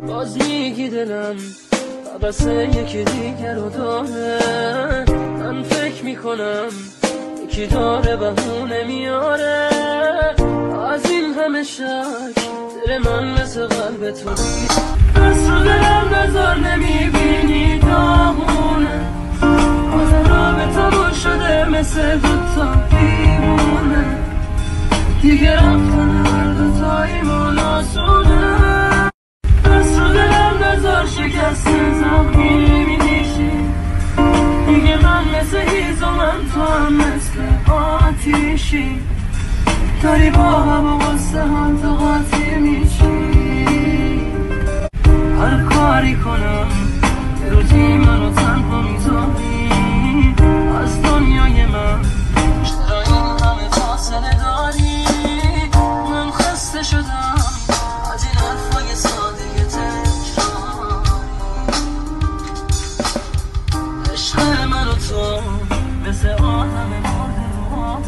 باز میگی دلم قصه یکی دیگر رو داره. من فکر میکنم یکی داره بهونه میاره. از این همه شک دل من مثل قلب تو دست رو دلم نظر نمیبینی داغونه. آدم رابطمون شده مثل دوتا دیوونه. دیگه رفتن هر دوتاییمون آسونه. دست رو دلم نظر شکست زخمی میکشی. دیگه من مثل هیزمم تو هم مثل آتیشی. داری با هم و قصه هم تو قاطی میشی. هر کاری کنم یه روزی منو تنها میذاری از دنیای من. چرا این همه فاصله داری؟ من خسته شدم از این حرفای ساده تکراری. عشق من و تو مثل آدم مرده رو آب